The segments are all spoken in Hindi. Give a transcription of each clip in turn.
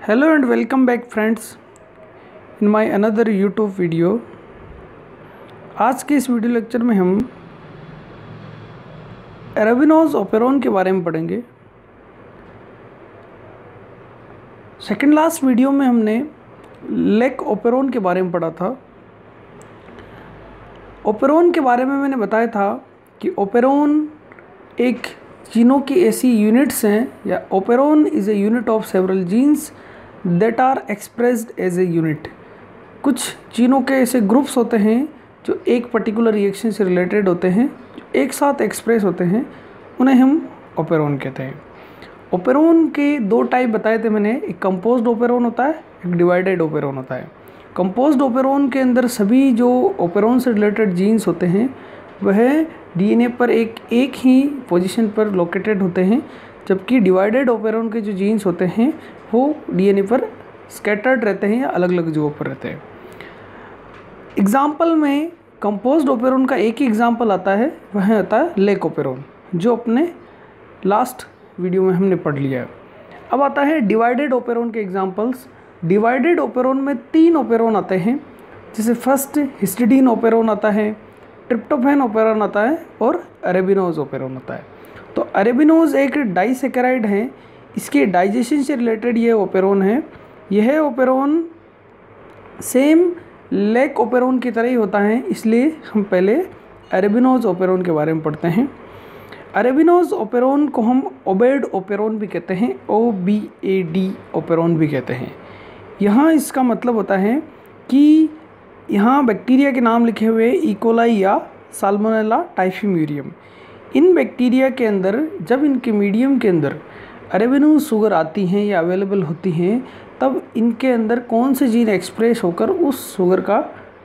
Hello and welcome back friends in my another YouTube video. आज के इस वीडियो लेक्चर में हम एराबिनोज ओपेरॉन के बारे में पढ़ेंगे। सेकंड लास्ट वीडियो में हमने लेक ओपेरॉन के बारे में पढ़ा था। ओपेरॉन के बारे में मैंने बताया था कि ओपेरॉन एक जीनों की ऐसी यूनिट्स हैं, या operon is a unit of several genes that are expressed as a unit. कुछ जीनों के ऐसे ग्रुप्स होते हैं जो एक पर्टिकुलर रिएक्शन से रिलेटेड होते हैं, जो एक साथ एक्सप्रेस होते हैं, उन्हें हम ओपेरॉन कहते हैं। ओपेरॉन के दो टाइप बताए थे मैंने, एक कंपोज्ड ओपेरॉन होता है, एक डिवाइडेड ओपेरॉन होता है। कंपोज्ड ओपेरॉन के अंदर सभी जो ओपेरॉन से रिलेटेड जीन्स होते हैं वह डीएनए पर एक ही पोजीशन पर लोकेटेड होते हैं, जबकि डिवाइडेड ओपेरॉन के जो जीन्स होते हैं वो डीएनए पर स्कैटर्ड रहते हैं या अलग अलग जगहों पर रहते हैं। एग्जाम्पल में कंपोज्ड ओपेरॉन का एक ही एग्जाम्पल आता है, वह आता है लेक ओपेरॉन, जो अपने लास्ट वीडियो में हमने पढ़ लिया है। अब आता है डिवाइडेड ओपेरॉन के एग्जाम्पल्स। डिवाइडेड ओपेरॉन में 3 ओपेरॉन आते हैं, जैसे फर्स्ट हिस्टिडीन ओपेरॉन आता है, ट्रिप्टोफैन ओपेरॉन आता है और अरेबिनोज ओपेरॉन आता है। तो अरेबिनोज एक डाइसेकेराइड है, इसके डाइजेशन से रिलेटेड ये ओपेरॉन है। यह ओपेरॉन सेम लेक ओपेरॉन की तरह ही होता है, इसलिए हम पहले अरेबिनोज ओपेरॉन के बारे में पढ़ते हैं। अरेबिनोज ओपेरॉन को हम ओबेड ओपेरॉन भी कहते हैं, OBAD ओपेरॉन भी कहते हैं। यहाँ इसका मतलब होता है कि यहाँ बैक्टीरिया के नाम लिखे हुए इकोलाई या साल्मोनेला टाइफीम्यूरियम। इन बैक्टीरिया के अंदर जब इनके मीडियम के अंदर अरेबिनोज शुगर आती हैं या अवेलेबल होती हैं, तब इनके अंदर कौन से जीन एक्सप्रेस होकर उस शुगर का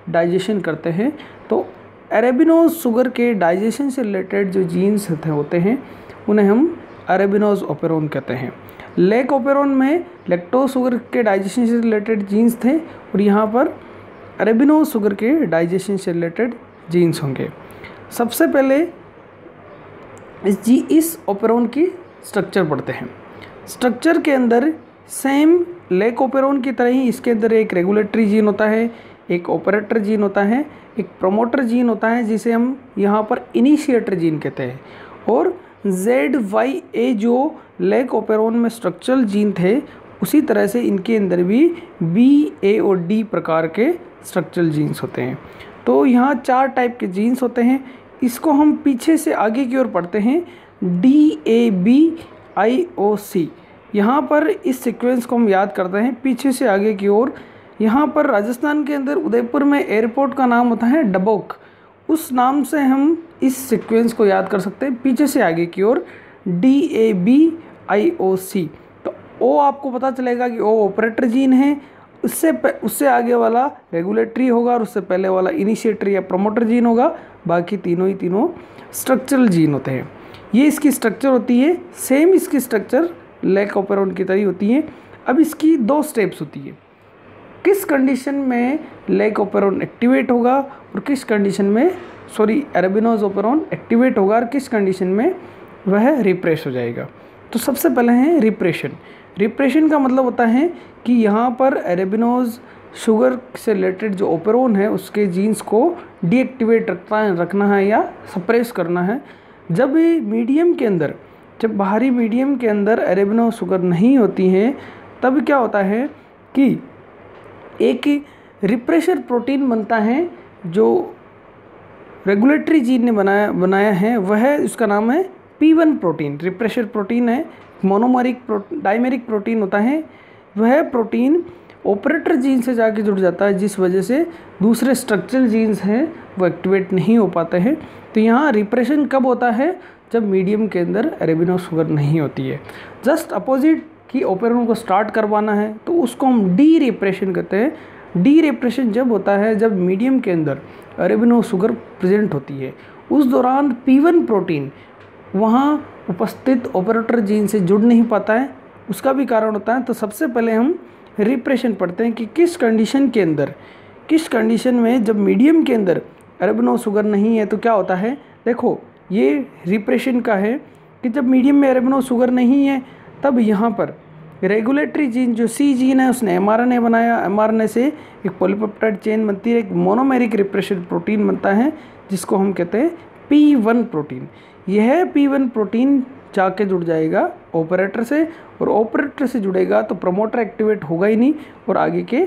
डाइजेशन करते हैं। तो अरेबिनोज शुगर के डाइजेशन से रिलेटेड जो जीन्स होते हैं उन्हें हम अरेबिनोज ओपेरॉन कहते हैं। लेक ओपेरॉन में लैक्टोज शुगर के डाइजेशन से रिलेटेड जीन्स थे, और यहाँ पर अरेबिनोज शुगर के डाइजेशन से रिलेटेड जीन्स होंगे। सबसे पहले इस ओपेरॉन की स्ट्रक्चर पढ़ते हैं। स्ट्रक्चर के अंदर सेम लेक ओपेरॉन की तरह ही इसके अंदर एक रेगुलेटरी जीन होता है, एक ऑपरेटर जीन होता है, एक प्रोमोटर जीन होता है जिसे हम यहाँ पर इनिशिएटर जीन कहते हैं, और ZYA जो लेक ओपेरॉन में स्ट्रक्चरल जीन थे, उसी तरह से इनके अंदर भी B, A और D प्रकार के स्ट्रक्चरल जीन्स होते हैं। तो यहाँ 4 टाइप के जीन्स होते हैं। इसको हम पीछे से आगे की ओर पढ़ते हैं, DABIOC। यहाँ पर इस सीक्वेंस को हम याद करते हैं पीछे से आगे की ओर। यहाँ पर राजस्थान के अंदर उदयपुर में एयरपोर्ट का नाम होता है डबोक, उस नाम से हम इस सीक्वेंस को याद कर सकते हैं पीछे से आगे की ओर, DABIOC। तो O आपको पता चलेगा कि O ऑपरेटर जीन है, उससे आगे वाला रेगुलेटरी होगा, और उससे पहले वाला इनिशिएटर या प्रोमोटर जीन होगा। बाकी तीनों स्ट्रक्चरल जीन होते हैं। ये इसकी स्ट्रक्चर होती है, सेम इसकी स्ट्रक्चर लेक ओपेरॉन की तरह होती है। अब इसकी 2 स्टेप्स होती है, किस कंडीशन में लेक ओपेरॉन एक्टिवेट होगा और किस कंडीशन में अरेबिनोज ओपेरॉन एक्टिवेट होगा और किस कंडीशन में वह रिप्रेस हो जाएगा। तो सबसे पहले है रिप्रेशन। रिप्रेशन का मतलब होता है कि यहाँ पर अरेबिनोज शुगर से रिलेटेड जो ओपेरॉन है उसके जीन्स को डीएक्टिवेट रखना है या सप्रेस करना है। जब बाहरी मीडियम के अंदर अरेबिनोज शुगर नहीं होती हैं, तब क्या होता है कि एक रिप्रेशर प्रोटीन बनता है जो रेगुलेटरी जीन ने बनाया है, वह उसका नाम है P1 प्रोटीन। रिप्रेशर प्रोटीन है, डाइमेरिक प्रोटीन होता है। वह प्रोटीन ऑपरेटर जीन से जाके जुड़ जाता है, जिस वजह से दूसरे स्ट्रक्चरल जीन्स हैं वो एक्टिवेट नहीं हो पाते हैं। तो यहाँ रिप्रेशन कब होता है? जब मीडियम के अंदर अरेबिनोज शुगर नहीं होती है। जस्ट अपोजिट कि ओपेरॉन को स्टार्ट करवाना है तो उसको हम डी रिप्रेशन कहते हैं। डी रिप्रेशन जब होता है जब मीडियम के अंदर अरेबिनोज शुगर प्रेजेंट होती है, उस दौरान P1 प्रोटीन वहाँ उपस्थित ऑपरेटर जीन से जुड़ नहीं पाता है, उसका भी कारण होता है। तो सबसे पहले हम रिप्रेशन पढ़ते हैं कि किस कंडीशन में जब मीडियम के अंदर अरेबिनोज शुगर नहीं है तो क्या होता है। देखो ये रिप्रेशन का है कि जब मीडियम में अरेबिनोज शुगर नहीं है तब यहाँ पर रेगुलेटरी जीन जो सी जीन है उसने mRNA बनाया, mRNA से एक पॉलीपेप्टाइड चेन बनती है, एक मोनोमेरिक रिप्रेशर प्रोटीन बनता है जिसको हम कहते हैं P1 प्रोटीन। यह P1 प्रोटीन जाके जुड़ जाएगा ऑपरेटर से, और ऑपरेटर से जुड़ेगा तो प्रमोटर एक्टिवेट होगा ही नहीं और आगे के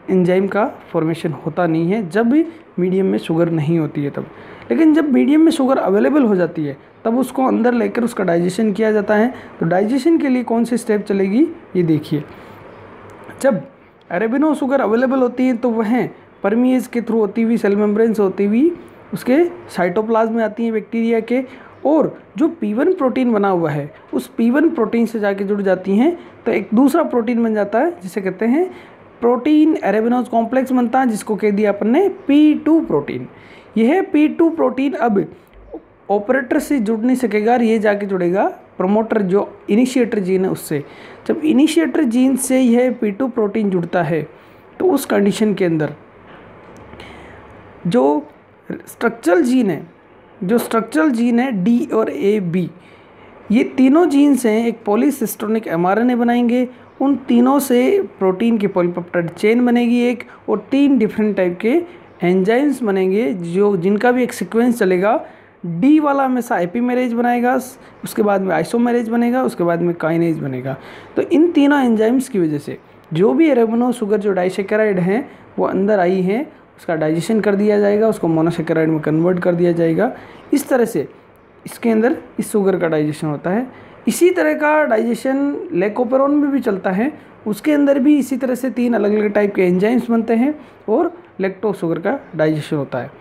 एंजाइम का फॉर्मेशन होता नहीं है जब भी मीडियम में शुगर नहीं होती है तब। लेकिन जब मीडियम में शुगर अवेलेबल हो जाती है तब उसको अंदर लेकर उसका डाइजेशन किया जाता है। तो डाइजेशन के लिए कौन सी स्टेप चलेगी ये देखिए। जब अरेबिनो शुगर अवेलेबल होती है तो वह परमीएज के थ्रू होती हुई, सेल मेम्ब्रेन से होती हुई उसके साइटोप्लाज्म में आती हैं बैक्टीरिया के, और जो P1 प्रोटीन बना हुआ है उस P1 प्रोटीन से जाके जुड़ जाती हैं तो एक दूसरा प्रोटीन बन जाता है जिसे कहते हैं प्रोटीन अरेबिनोज कॉम्प्लेक्स बनता है, जिसको कह दिया अपन ने P2 प्रोटीन। यह P2 प्रोटीन अब ऑपरेटर से जुड़ नहीं सकेगा, ये जाके जुड़ेगा प्रमोटर जो इनिशिएटर जीन है उससे। जब इनिशिएटर जीन से यह P2 प्रोटीन जुड़ता है तो उस कंडीशन के अंदर जो स्ट्रक्चरल जीन है D और AB, ये तीनों जीन्स हैं एक पॉलीसिस्टोनिक mRNA बनाएंगे। उन तीनों से प्रोटीन की पॉलीपेप्टाइड चेन बनेगी एक, और 3 डिफरेंट टाइप के एंजाइम्स बनेंगे जिनका भी एक सीक्वेंस चलेगा। डी वाला हमेशा एपीमेरेज बनाएगा, उसके बाद में आइसोमेरेज बनेगा, उसके बाद में काइनेज बनेगा। तो इन तीनों एंजाइम्स की वजह से जो भी अरेबिनो शुगर जो डाइसेकेराइड हैं वो अंदर आई हैं, उसका डाइजेशन कर दिया जाएगा, उसको मोनोसेकेराइड में कन्वर्ट कर दिया जाएगा। इस तरह से इसके अंदर इस शुगर का डाइजेशन होता है। इसी तरह का डाइजेशन लेकोपेरोन में भी चलता है, उसके अंदर भी इसी तरह से 3 अलग अलग टाइप के एंजाइम्स बनते हैं और लैक्टोज शुगर का डाइजेशन होता है।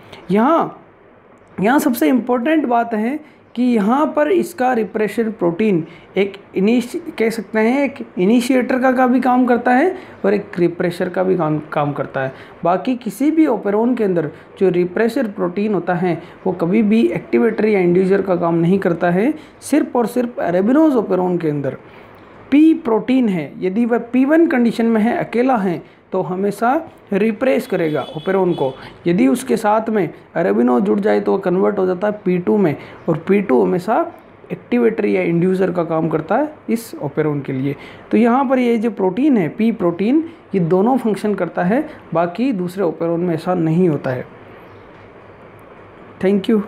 यहाँ सबसे इम्पोर्टेंट बात है कि यहाँ पर इसका रिप्रेशर प्रोटीन कह सकते हैं एक इनिशिएटर का भी काम करता है और एक रिप्रेशर का भी काम करता है। बाकी किसी भी ओपेरोन के अंदर जो रिप्रेशर प्रोटीन होता है वो कभी भी एक्टिवेटर या इंड्यूसर का काम नहीं करता है। सिर्फ और सिर्फ अरेबिनोज ओपेरोन के अंदर पी प्रोटीन है, यदि वह P1 कंडीशन में है, अकेला है, तो हमेशा रिप्रेस करेगा ओपेरोन को। यदि उसके साथ में अरेबिनो जुड़ जाए तो वह कन्वर्ट हो जाता है P2 में, और P2 हमेशा एक्टिवेटर या इंड्यूसर का काम करता है इस ओपेरोन के लिए। तो यहाँ पर ये जो प्रोटीन है P प्रोटीन, ये दोनों फंक्शन करता है, बाकी दूसरे ओपेरोन में ऐसा नहीं होता है। Thank you.